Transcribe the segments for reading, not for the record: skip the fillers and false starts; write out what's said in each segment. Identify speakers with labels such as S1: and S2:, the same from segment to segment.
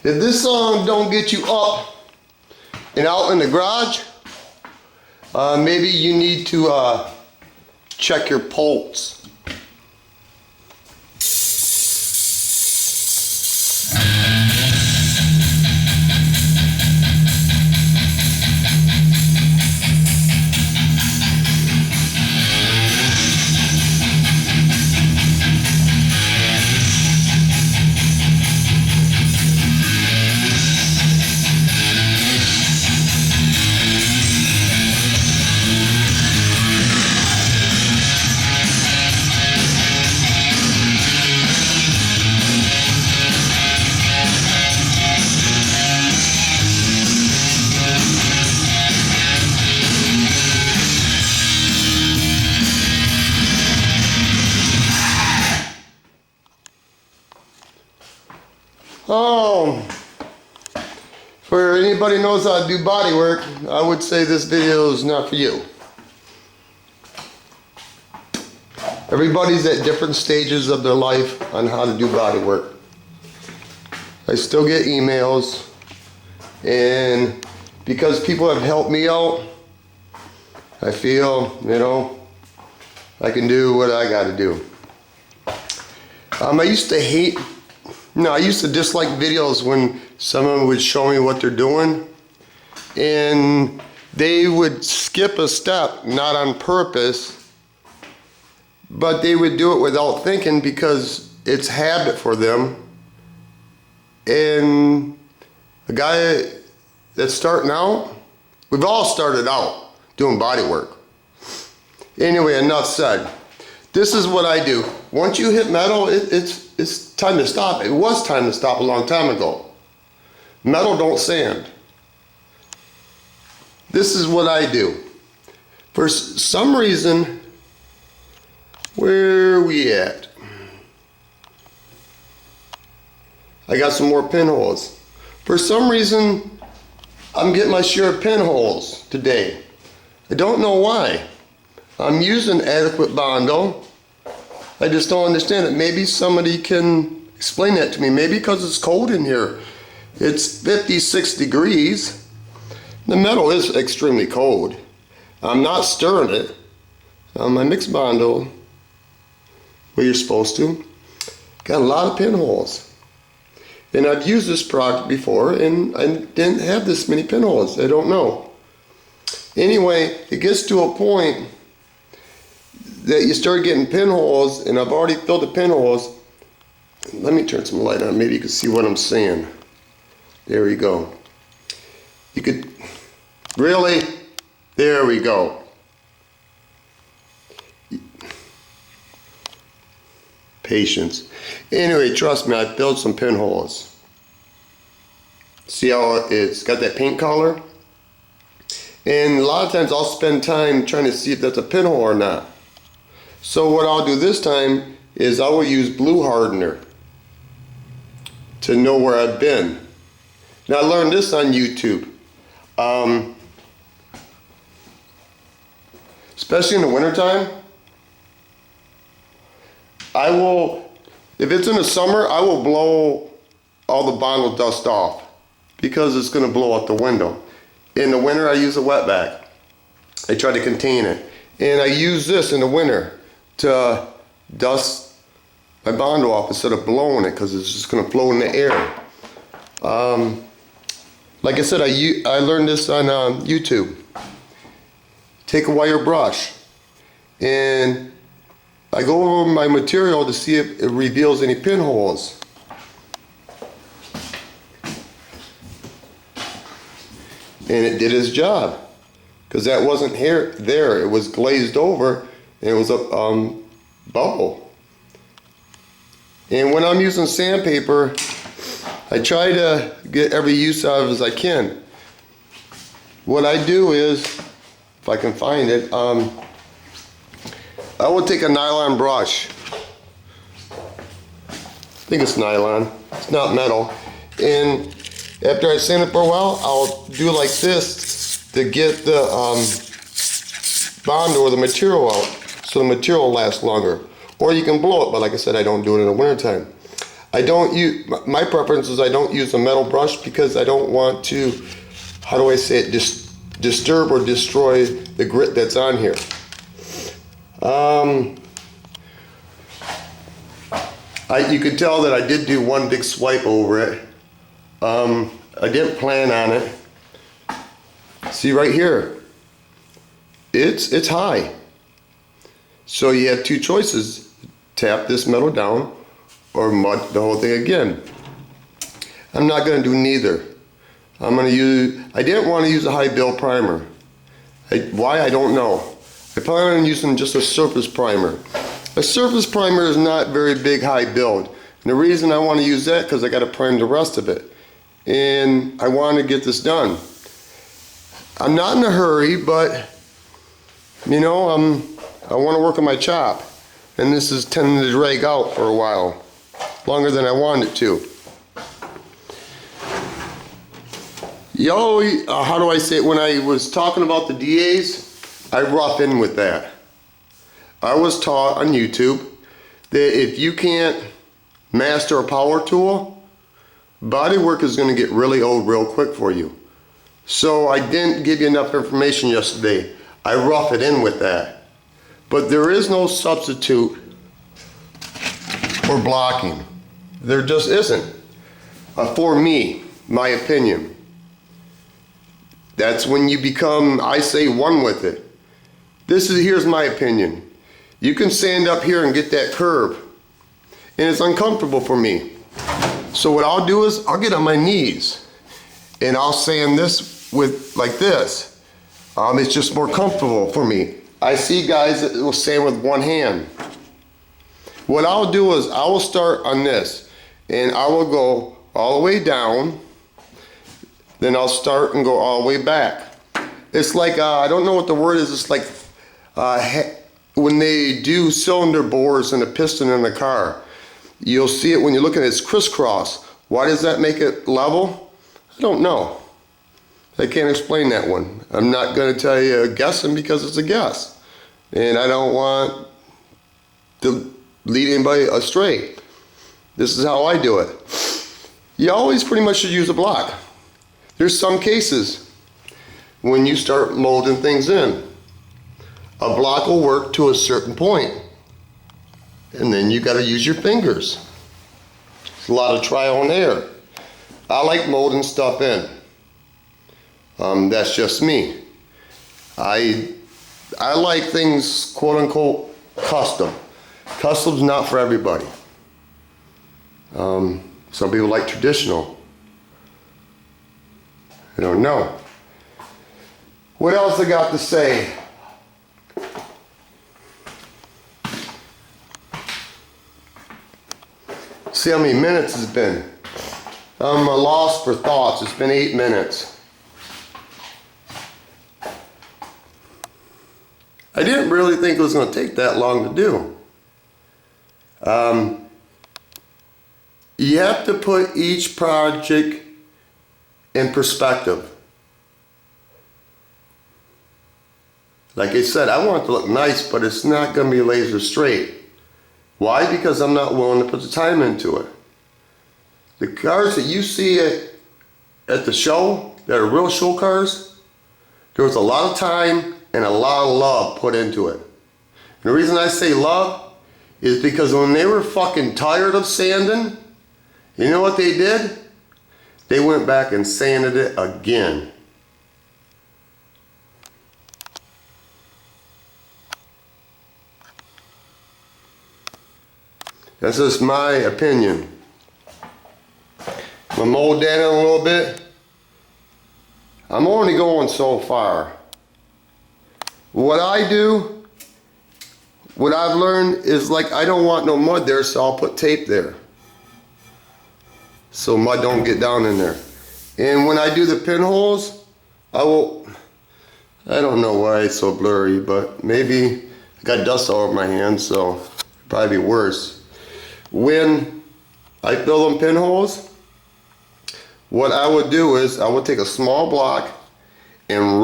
S1: If this song don't get you up and out in the garage, maybe you need to check your pulse. For anybody who knows how to do body work, I would say this video is not for you. Everybody's at different stages of their life on how to do body work. I still get emails, and because people have helped me out, I feel, you know, I can do what I gotta do. I used to dislike videos when someone would show me what they're doing and they would skip a step, not on purpose, but they would do it without thinking because it's habit for them. And a guy that's starting out, we've all started out doing body work. Anyway, enough said. This is what I do. Once you hit metal, it's time to stop. It was time to stop a long time ago. Metal don't sand. This is what I do. For some reason, where are we at? I got some more pinholes. For some reason, I'm getting my share of pinholes today. I don't know why. I'm using adequate Bondo. I just don't understand it. Maybe somebody can explain that to me. Maybe because it's cold in here. It's 56 degrees. The metal is extremely cold. I'm not stirring it. I mix Bondo where you're supposed to. Got a lot of pinholes. And I've used this product before and I didn't have this many pinholes. I don't know. Anyway, it gets to a point that you start getting pinholes, and I've already filled the pinholes. Let me turn some light on, maybe you can see what I'm saying. There we go. You could, really? There we go. Patience. Anyway, trust me, I filled some pinholes. See how it's got that paint color? And a lot of times I'll spend time trying to see if that's a pinhole or not. So what I'll do this time is I will use blue hardener to know where I've been. Now I learned this on YouTube. Especially in the wintertime, I will, if it's in the summer, I will blow all the Bondo dust off because it's going to blow out the window. In the winter I use a wetback. I try to contain it. And I use this in the winter to dust my Bondo off instead of blowing it because it's just going to flow in the air. Like I said, I learned this on YouTube. Take a wire brush and I go over my material to see if it reveals any pinholes. And it did its job because that wasn't there. It was glazed over and it was a bubble. And when I'm using sandpaper, I try to get every use out of it as I can. What I do is, if I can find it, I will take a nylon brush. I think it's nylon, it's not metal. And after I sand it for a while, I'll do like this to get the Bondo or the material out, so the material lasts longer. Or you can blow it, but like I said, I don't do it in the wintertime. I don't use, my preference is I don't use a metal brush because I don't want to, how do I say it, disturb or destroy the grit that's on here. You could tell that I did do one big swipe over it. I didn't plan on it. See right here, it's high. So you have two choices: tap this metal down or mud the whole thing again. I'm not going to do neither. I'm going to use, I didn't want to use a high build primer. Why, I don't know. I plan on using just a surface primer. A surface primer is not very big high build. And the reason I want to use that because I got to prime the rest of it. And I want to get this done. I'm not in a hurry, but you know, I want to work on my chop. And this is tending to drag out for a while. Longer than I wanted it to. How do I say it? When I was talking about the DAs, I rough in with that. I was taught on YouTube that if you can't master a power tool, body work is going to get really old real quick for you. So I didn't give you enough information yesterday. I rough it in with that. But there is no substitute for blocking. There just isn't. For me, my opinion. That's when you become, I say, one with it. Here's my opinion. You can stand up here and get that curve, and it's uncomfortable for me. So what I'll do is I'll get on my knees and I'll sand this with like this. It's just more comfortable for me. I see guys that will sand with one hand. What I'll do is I will start on this and I will go all the way down, then I'll start and go all the way back. It's like, I don't know what the word is, it's like when they do cylinder bores in a piston in a car. You'll see it when you look at it, it's crisscross. Why does that make it level? I don't know. I can't explain that one. I'm not going to tell you guessing because it's a guess. And I don't want to lead anybody astray. This is how I do it. You always pretty much should use a block. There's some cases when you start molding things in. A block will work to a certain point, and then you got to use your fingers. It's a lot of trial and error. I like molding stuff in. That's just me. I like things quote unquote custom. Custom's not for everybody. Some people like traditional. I don't know. What else I got to say? See how many minutes it's been. I'm lost for thoughts. It's been 8 minutes. I didn't really think it was going to take that long to do. You have to put each project in perspective. Like I said, I want it to look nice, but it's not going to be laser straight. Why? Because I'm not willing to put the time into it. The cars that you see at the show, that are real show cars, there was a lot of time and a lot of love put into it. And the reason I say love is because when they were fucking tired of sanding, you know what they did? They went back and sanded it again. That's just my opinion. I'm gonna mold that in a little bit. I'm only going so far. What I do, what I've learned is like I don't want no mud there, so I'll put tape there. So mud don't get down in there. And when I do the pinholes, I don't know why it's so blurry, but maybe I got dust all over my hands, so it'd probably be worse. When I fill them pinholes, what I would do is I would take a small block and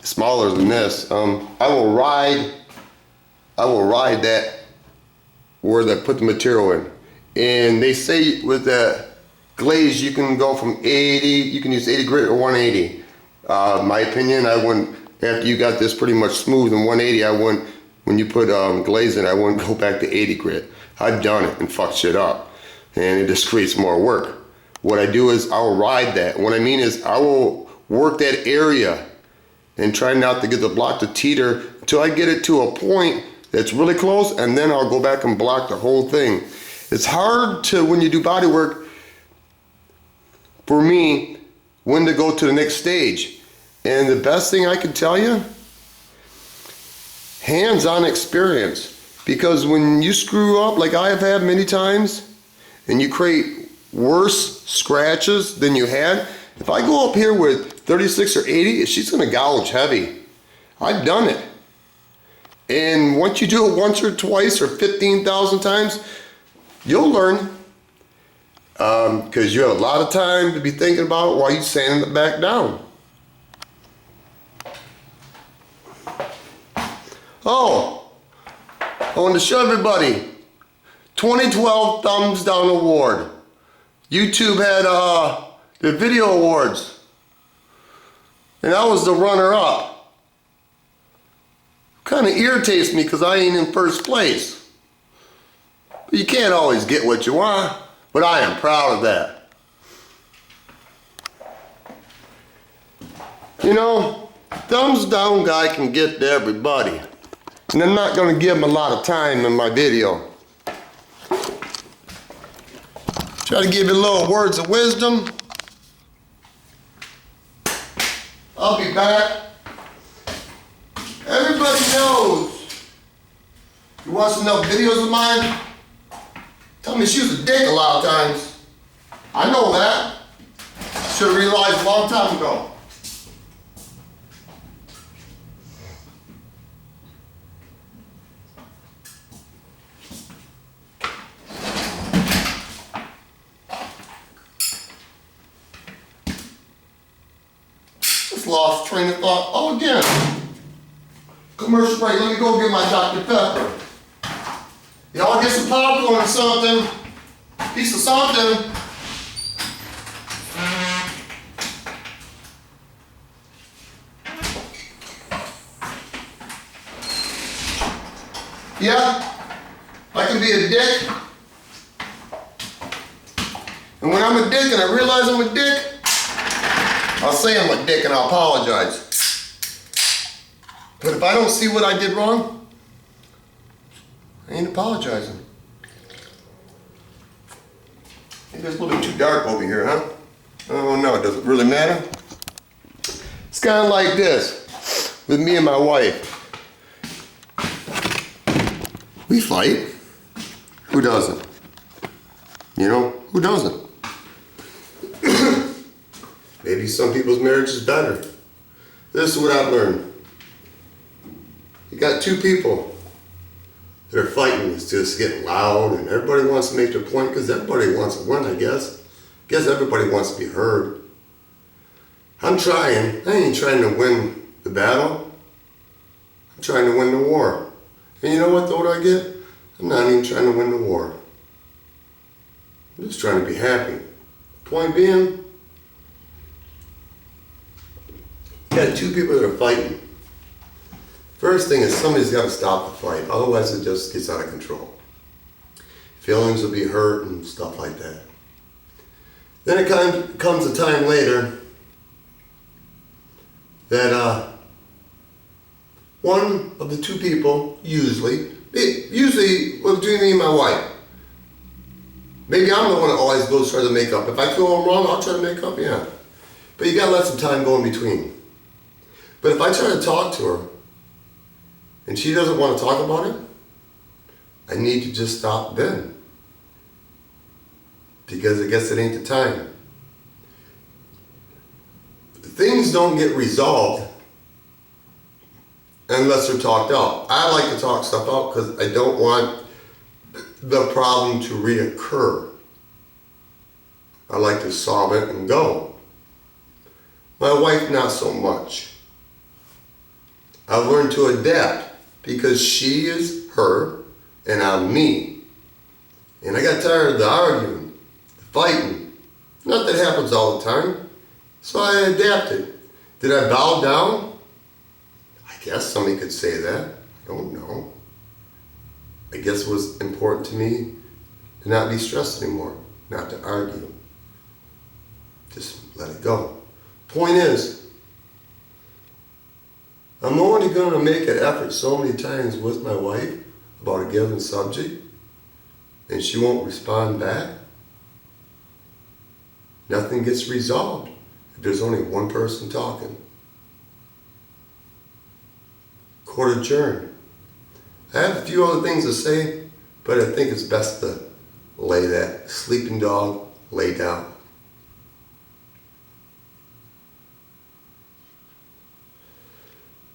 S1: smaller than this. I will ride that where they put the material in, And they say with the glaze you can go from 80, you can use 80 grit or 180. My opinion, I wouldn't, after you got this pretty much smooth in 180, I wouldn't, when you put glaze in, I wouldn't go back to 80 grit. I've done it and fucked shit up. And it just creates more work. What I do is I'll ride that. What I mean is I will work that area and try not to get the block to teeter until I get it to a point that's really close, and then I'll go back and block the whole thing. It's hard to, when you do body work, for me, when to go to the next stage. And the best thing I can tell you, hands-on experience. Because when you screw up, like I have had many times, and you create worse scratches than you had, if I go up here with 36 or 80, she's gonna gouge heavy. I've done it. And once you do it once or twice or 15,000 times, you'll learn. Because you have a lot of time to be thinking about it while you're sanding it back down. Oh, I wanted to show everybody 2012 Thumbs Down Award. YouTube had the video awards, and I was the runner-up. Kind of irritates me because I ain't in first place. But you can't always get what you want, but I am proud of that. You know, thumbs down guy can get to everybody, and I'm not going to give him a lot of time in my video. Try to give you little words of wisdom. I'll be back. Everybody knows. You watch enough videos of mine? Tell me she was a dick a lot of times. I know that. Should have realized a long time ago. Just lost train of thought. Oh, again. Commercial break. Let me go get my Dr. Pepper. Y'all get some popcorn or something. Piece of something. Yeah, I can be a dick. And when I'm a dick and I realize I'm a dick, I'll say I'm a dick and I'll apologize. But if I don't see what I did wrong, I ain't apologizing. Maybe it's a little bit too dark over here, huh? Oh no, does it really matter? It's kind of like this with me and my wife. We fight. Who doesn't? You know, who doesn't? Maybe some people's marriage is better. This is what I've learned. You got two people that are fighting. It's just getting loud and everybody wants to make their point because everybody wants to win, I guess. Guess everybody wants to be heard. I'm trying. I ain't trying to win the battle. I'm trying to win the war. And you know what though I get? I'm not even trying to win the war. I'm just trying to be happy. Point being, you got two people that are fighting. First thing is somebody's got to stop the fight, otherwise it just gets out of control. Feelings will be hurt and stuff like that. Then it comes a time later that one of the two people, usually between me and my wife, maybe I'm the one that always goes try to make up. If I feel I'm wrong, I'll try to make up, yeah. But you gotta let some time go in between. But if I try to talk to her, and she doesn't want to talk about it, I need to just stop then. Because I guess it ain't the time. Things don't get resolved unless they're talked out. I like to talk stuff out because I don't want the problem to reoccur. I like to solve it and go. My wife, not so much. I've learned to adapt because she is her and I'm me. And I got tired of the arguing, the fighting. Not that happens all the time. So I adapted. Did I bow down? I guess somebody could say that. I don't know. I guess it was important to me to not be stressed anymore, not to argue. Just let it go. Point is, I'm only going to make an effort so many times with my wife about a given subject, and she won't respond back. Nothing gets resolved if there's only one person talking. Court adjourned. I have a few other things to say, but I think it's best to lay that sleeping dog lay down.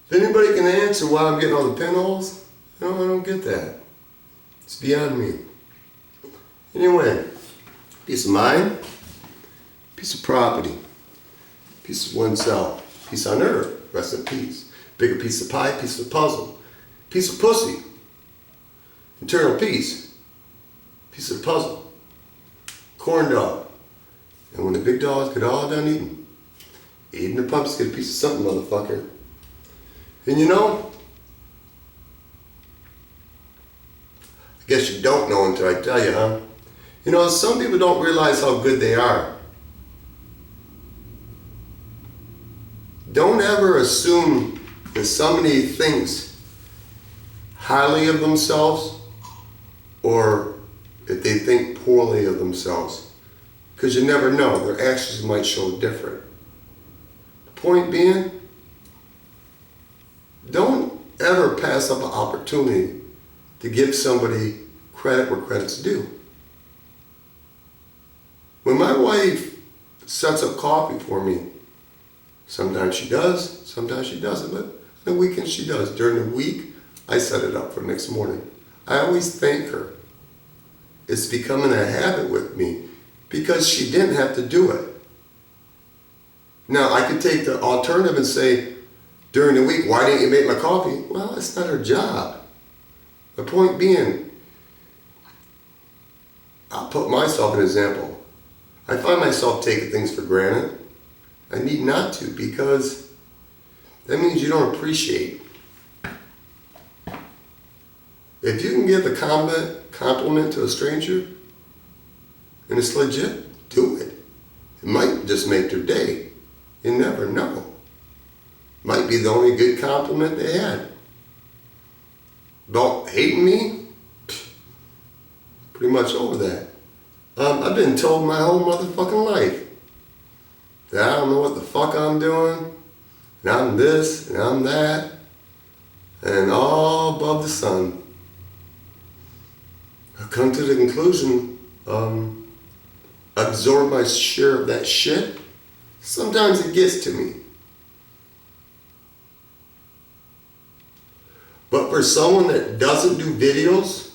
S1: If anybody can answer why I'm getting all the pinholes, no, I don't get that. It's beyond me. Anyway, peace of mind, piece of property, piece of oneself, peace on earth, rest in peace. Bigger piece of pie, piece of puzzle, piece of pussy, internal peace, piece of puzzle, corn dog. And when the big dogs get all done eating the pups get a piece of something, motherfucker. And you know, I guess you don't know until I tell you, huh? You know, some people don't realize how good they are. Don't ever assume that somebody thinks highly of themselves or if they think poorly of themselves. Because you never know, their actions might show different. The point being, don't ever pass up an opportunity to give somebody credit where credit's due. When my wife sets up coffee for me, sometimes she does, sometimes she doesn't, but on the weekends she does. During the week, I set it up for next morning. I always thank her. It's becoming a habit with me because she didn't have to do it. Now, I could take the alternative and say, during the week, why didn't you make my coffee? Well, it's not her job. The point being, I'll put myself an example. I find myself taking things for granted. I need not to, because that means you don't appreciate. If you can give a compliment to a stranger and it's legit, do it. It might just make their day. You never know. Might be the only good compliment they had. About hating me? Pretty much over that. I've been told my whole motherfucking life that I don't know what the fuck I'm doing, and I'm this, and I'm that, and all above the sun. I've come to the conclusion, absorb my share of that shit. Sometimes it gets to me. But for someone that doesn't do videos,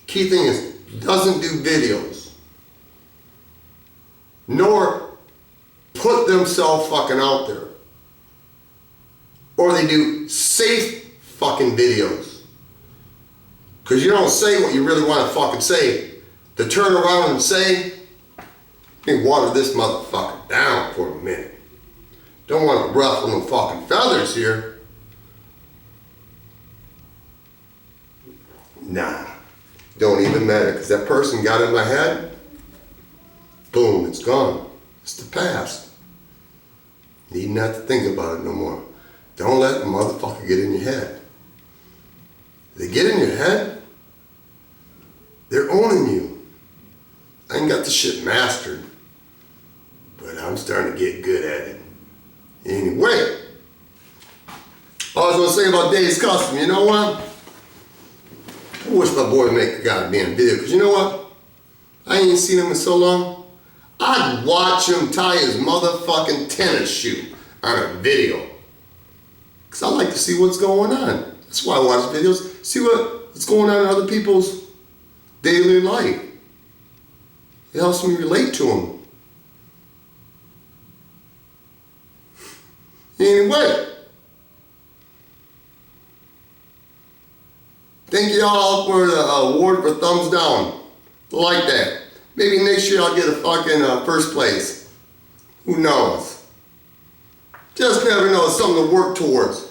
S1: key thing is, doesn't do videos, nor put themselves fucking out there, or they do safe fucking videos, because you don't say what you really want to fucking say, to turn around and say, let me water this motherfucker down for a minute. Don't want to ruffle no fucking feathers here. Nah, don't even matter, because that person got in my head, boom, it's gone. It's the past. Need not to think about it no more. Don't let the motherfucker get in your head. If they get in your head, they're owning you. I ain't got the shit mastered, but I'm starting to get good at it. Anyway, all I was going to say about Dave's Custom, you know what? I wish my boy would make a goddamn video, because you know what? I ain't seen him in so long. I'd watch him tie his motherfucking tennis shoe on a video. Because I like to see what's going on. That's why I watch videos. See what's going on in other people's daily life. It helps me relate to them. Anyway, Thank you all for the award for thumbs down. Like that. Maybe next year I'll get a fucking first place. Who knows? Just never know. It's something to work towards.